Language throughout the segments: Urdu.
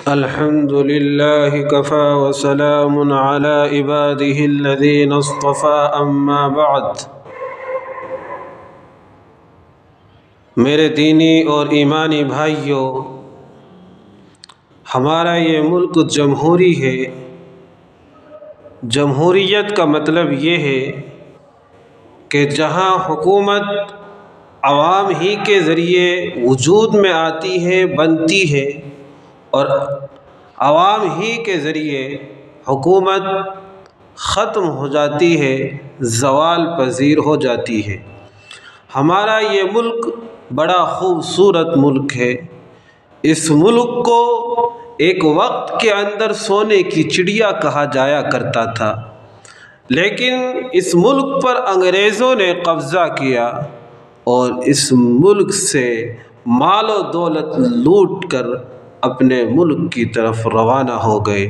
الحمد لله كفى وسلام على عباده الذين اصطفى اما بعد۔ میرے دینی اور ایمانی بھائیوں، ہمارا یہ ملک جمہوری ہے۔ جمہوریت کا مطلب یہ ہے کہ جہاں حکومت عوام ہی کے ذریعے وجود میں آتی ہے، بنتی ہے، اور عوام ہی کے ذریعے حکومت ختم ہو جاتی ہے، زوال پذیر ہو جاتی ہے۔ ہمارا یہ ملک بڑا خوبصورت ملک ہے۔ اس ملک کو ایک وقت کے اندر سونے کی چڑیا کہا جایا کرتا تھا، لیکن اس ملک پر انگریزوں نے قبضہ کیا اور اس ملک سے مال و دولت لوٹ کر اپنے ملک کی طرف روانہ ہو گئے۔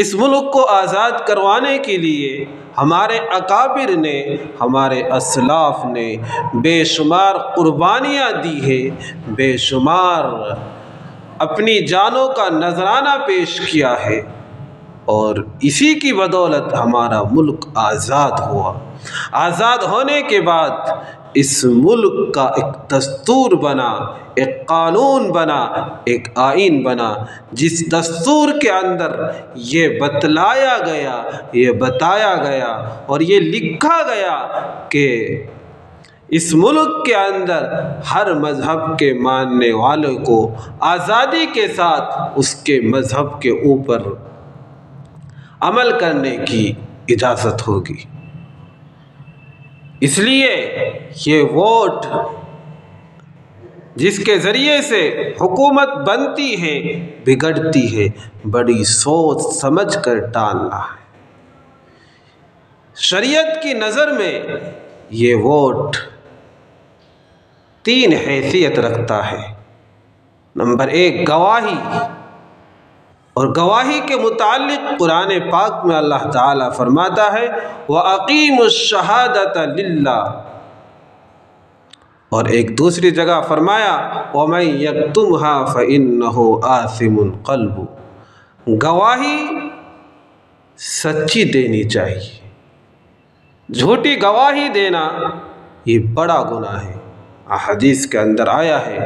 اس ملک کو آزاد کروانے کے لیے ہمارے اکابر نے، ہمارے اسلاف نے بے شمار قربانیاں دی ہیں، بے شمار اپنی جانوں کا نذرانہ پیش کیا ہے، اور اسی کی بدولت ہمارا ملک آزاد ہوا۔ آزاد ہونے کے بعد اس ملک کا ایک دستور بنا، ایک قانون بنا، ایک آئین بنا، جس دستور کے اندر یہ بتلایا گیا، یہ بتایا گیا اور یہ لکھا گیا کہ اس ملک کے اندر ہر مذہب کے ماننے والوں کو آزادی کے ساتھ اس کے مذہب کے اوپر عمل کرنے کی اجازت ہوگی۔ اس لیے یہ ووٹ جس کے ذریعے سے حکومت بنتی ہے، بگڑتی ہے، بڑی سوچ سمجھ کر ڈالنا ہے۔ شریعت کی نظر میں یہ ووٹ 3 حیثیت رکھتا ہے۔ نمبر 1 گواہی، اور گواہی کے متعلق قرآن پاک میں اللہ تعالیٰ فرماتا ہے وَأَقِيمُوا الشَّهَادَةَ لِلَّهِ، اور ایک دوسری جگہ فرمایا وَمَن يَكْتُمْهَا فَإِنَّهُ آثِمٌ قَلْبُهُ۔ گواہی سچی دینی چاہیے۔ جھوٹی گواہی دینا یہ بڑا گناہ ہے۔ احادیث کے اندر آیا ہے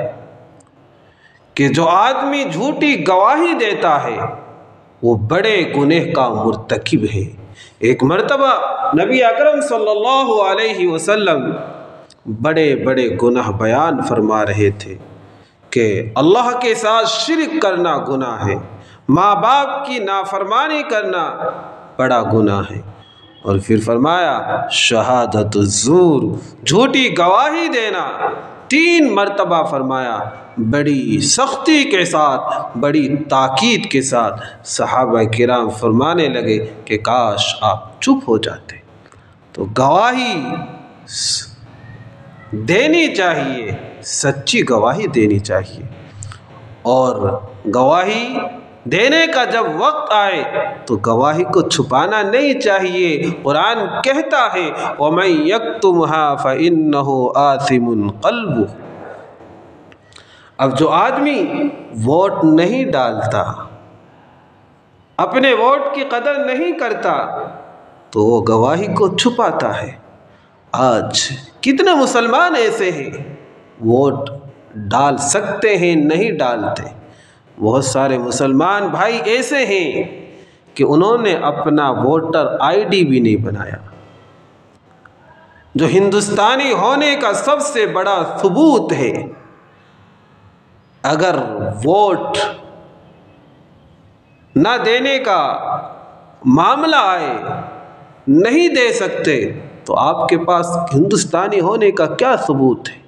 کہ جو آدمی جھوٹی گواہی دیتا ہے وہ بڑے گناہ کا مرتکب ہے۔ ایک مرتبہ نبی اکرم صلی اللہ علیہ وسلم بڑے بڑے گناہ بیان فرما رہے تھے کہ اللہ کے ساتھ شرک کرنا گناہ ہے، ماں باپ کی نافرمانی کرنا بڑا گناہ ہے، اور پھر فرمایا شہادت الزور، جھوٹی گواہی دینا 3 مرتبہ فرمایا، بڑی سختی کے ساتھ، بڑی تاکید کے ساتھ۔ صحابہ کرام فرمانے لگے کہ کاش آپ چپ ہو جاتے۔ تو گواہی دینی چاہیے، سچی گواہی دینی چاہیے، اور گواہی دینے کا جب وقت آئے تو گواہی کو چھپانا نہیں چاہیے۔ قرآن کہتا ہے وَمَن يَكْتُمْهَا فَإِنَّهُ آثِمٌ قَلْبُهُ۔ اب جو آدمی ووٹ نہیں ڈالتا، اپنے ووٹ کی قدر نہیں کرتا، تو وہ گواہی کو چھپاتا ہے۔ آج کتنے مسلمان ایسے ہیں ووٹ ڈال سکتے ہیں، نہیں ڈالتے۔ بہت سارے مسلمان بھائی ایسے ہیں کہ انہوں نے اپنا ووٹر آئی ڈی بھی نہیں بنایا، جو ہندوستانی ہونے کا سب سے بڑا ثبوت ہے۔ اگر ووٹ نہ دینے کا معاملہ آئے، نہیں دے سکتے، تو آپ کے پاس ہندوستانی ہونے کا کیا ثبوت ہے؟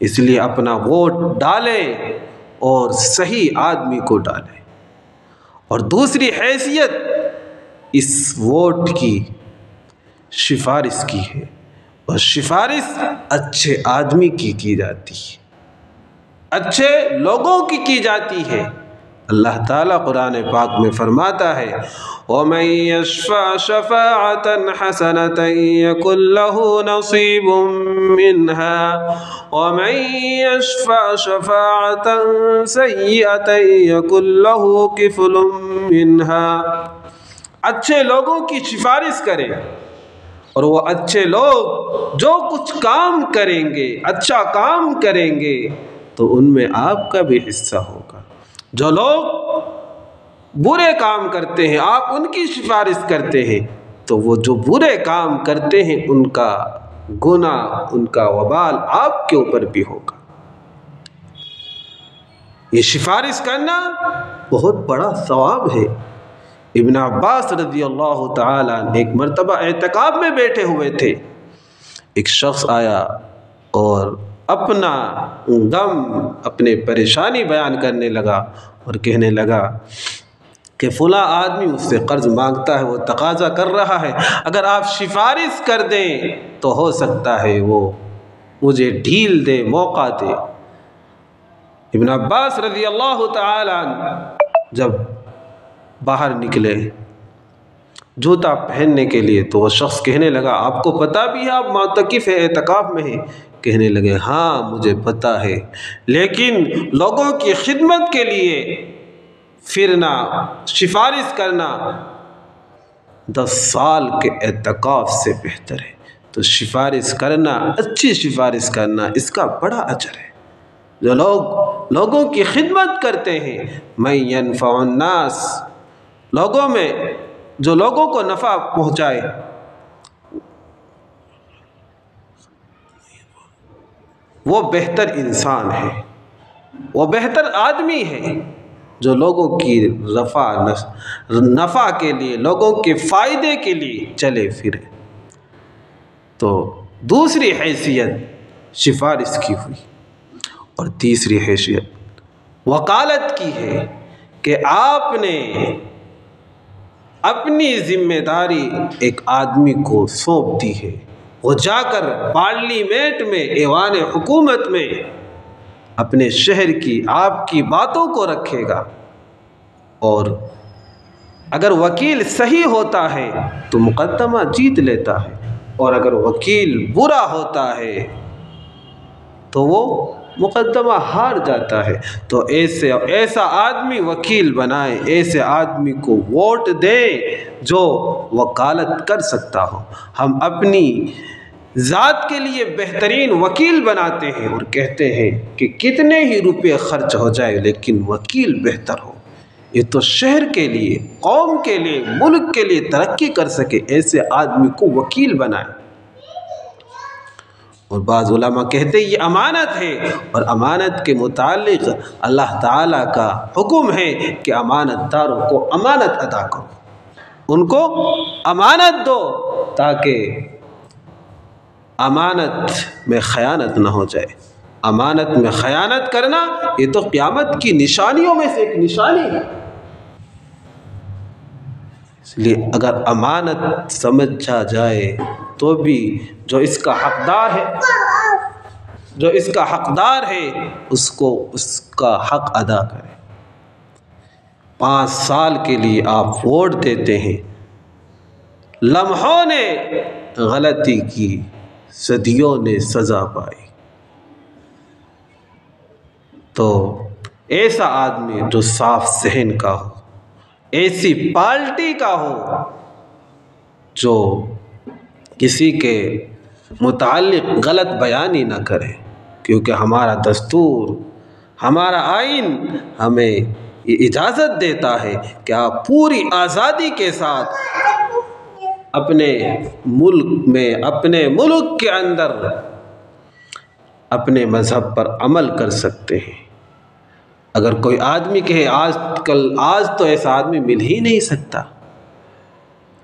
اس لیے اپنا ووٹ ڈالیں اور صحیح آدمی کو ڈالیں۔ اور دوسری حیثیت اس ووٹ کی سفارش کی ہے، اور سفارش اچھے آدمی کی جاتی ہے، اچھے لوگوں کی جاتی ہے۔ اللہ تعالیٰ قرآن پاک میں فرماتا ہے وَمَن يَشْفَعْ شَفَاعَةً حَسَنَةً يَكُن لَّهُ نَصِيبٌ مِّنْهَا وَمَن يَشْفَعْ شَفَاعَةً سَيِّئَةً يَكُن لَّهُ كِفْلٌ مِّنْهَا۔ اچھے لوگوں کی سفارش کریں، اور وہ اچھے لوگ جو کچھ کام کریں گے، اچھا کام کریں گے، تو ان میں آپ کا بھی حصہ ہوگا۔ جو لوگ برے کام کرتے ہیں آپ ان کی سفارش کرتے ہیں، تو وہ جو برے کام کرتے ہیں ان کا گناہ، ان کا وبال آپ کے اوپر بھی ہوگا۔ یہ سفارش کرنا بہت بڑا ثواب ہے۔ ابن عباس رضی اللہ تعالیٰ ایک مرتبہ اعتکاف میں بیٹھے ہوئے تھے، ایک شخص آیا اور اپنا غم، اپنے پریشانی بیان کرنے لگا اور کہنے لگا کہ فلاں آدمی اس سے قرض مانگتا ہے، وہ تقاضا کر رہا ہے، اگر آپ سفارش کر دیں تو ہو سکتا ہے وہ مجھے ڈھیل دے، موقع دے۔ ابن عباس رضی اللہ تعالیٰ جب باہر نکلے جوتا پہننے کے لیے تو وہ شخص کہنے لگا آپ کو پتہ بھی ہے آپ معتکف ہیں، اعتکاف میں ہیں؟ کہنے لگے ہاں مجھے پتہ ہے، لیکن لوگوں کی خدمت کے لیے پھرنا، سفارش کرنا 10 سال کے اعتکاف سے بہتر ہے۔ تو سفارش کرنا، اچھی سفارش کرنا، اس کا بڑا اجر ہے۔ جو لوگ لوگوں کی خدمت کرتے ہیں، من ينفع الناس، لوگوں میں جو لوگوں کو نفع پہنچائے، وہ بہتر انسان ہے، وہ بہتر آدمی ہے جو لوگوں کی نفع کے لیے، لوگوں کے فائدے کے لیے چلے پھرے۔ تو دوسری حیثیت سفارش کی ہوئی، اور تیسری حیثیت وکالت کی ہے کہ آپ نے اپنی ذمہ داری ایک آدمی کو سونپ دی ہے، وہ جا کر پارلیمنٹ میں، ایوان حکومت میں اپنے شہر کی، آپ کی باتوں کو رکھے گا، اور اگر وکیل صحیح ہوتا ہے تو مقدمہ جیت لیتا ہے، اور اگر وکیل برا ہوتا ہے تو وہ مقدمہ ہار جاتا ہے۔ تو ایسا آدمی وکیل بنائے، ایسے آدمی کو ووٹ دے جو وکالت کر سکتا ہو۔ ہم اپنی ذات کے لیے بہترین وکیل بناتے ہیں اور کہتے ہیں کہ کتنے ہی روپے خرچ ہو جائے لیکن وکیل بہتر ہو، یہ تو شہر کے لیے، قوم کے لیے، ملک کے لیے ترقی کر سکے، ایسے آدمی کو وکیل بنائے۔ اور بعض علماء کہتے ہیں یہ امانت ہے، اور امانت کے متعلق اللہ تعالیٰ کا حکم ہے کہ امانت داروں کو امانت ادا کرو، ان کو امانت دو تاکہ امانت میں خیانت نہ ہو جائے۔ امانت میں خیانت کرنا یہ تو قیامت کی نشانیوں میں سے ایک نشانی ہے۔ اس لیے اگر امانت سمجھا جائے تو بھی جو اس کا حقدار ہے اس کو اس کا حق ادا کرے۔ 5 سال کے لیے آپ ووٹ دیتے ہیں، لمحوں نے غلطی کی، صدیوں نے سزا پائی، تو ایسا آدمی جو صاف ذہن کا ہو، ایسی پارٹی کا ہو جو کسی کے متعلق غلط بیانی نہ کرے، کیونکہ ہمارا دستور، ہمارا آئین ہمیں یہ اجازت دیتا ہے کہ آپ پوری آزادی کے ساتھ اپنے ملک میں، اپنے ملک کے اندر اپنے مذہب پر عمل کر سکتے ہیں۔ اگر کوئی آدمی کہے آج تو ایسا آدمی مل ہی نہیں سکتا،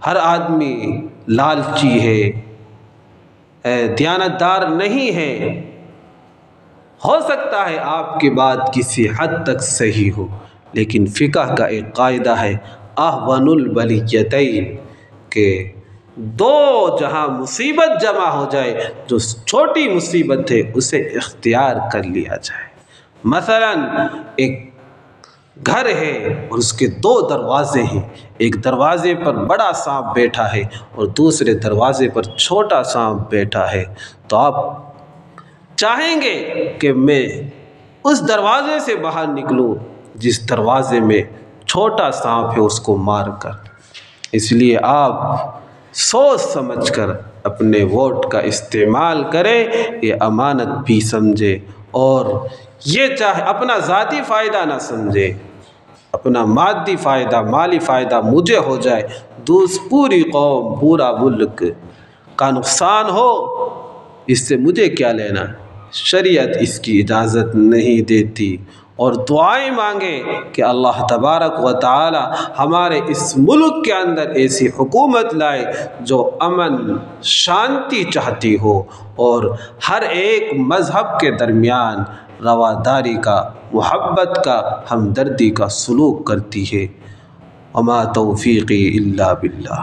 ہر آدمی لالچی ہے، دیانتدار نہیں ہے، ہو سکتا ہے آپ کی بات کسی حد تک صحیح ہو، لیکن فقہ کا ایک قاعدہ ہے احون البلیتین، کہ 2 جہاں مصیبت جمع ہو جائے، جو چھوٹی مصیبت ہے اسے اختیار کر لیا جائے۔ مثلا ایک گھر ہے اور اس کے 2 دروازے ہیں، ایک دروازے پر بڑا سانپ بیٹھا ہے اور دوسرے دروازے پر چھوٹا سانپ بیٹھا ہے، تو آپ چاہیں گے کہ میں اس دروازے سے باہر نکلوں جس دروازے میں چھوٹا سانپ ہے اس کو مار کر؟ اس لیے آپ سوچ سمجھ کر اپنے ووٹ کا استعمال کریں، یہ امانت بھی سمجھے، اور یہ چاہے اپنا ذاتی فائدہ نہ سمجھے، اپنا مادی فائدہ، مالی فائدہ مجھے ہو جائے، پوری قوم، پورا ملک کا نقصان ہو، اس سے مجھے کیا لینا؟ شریعت اس کی اجازت نہیں دیتی۔ اور دعائیں مانگیں کہ اللہ تبارک و تعالی ہمارے اس ملک کے اندر ایسی حکومت لائے جو امن شانتی چاہتی ہو اور ہر ایک مذہب کے درمیان رواداری کا، محبت کا، ہمدردی کا سلوک کرتی ہے۔ وما توفیقی الا باللہ۔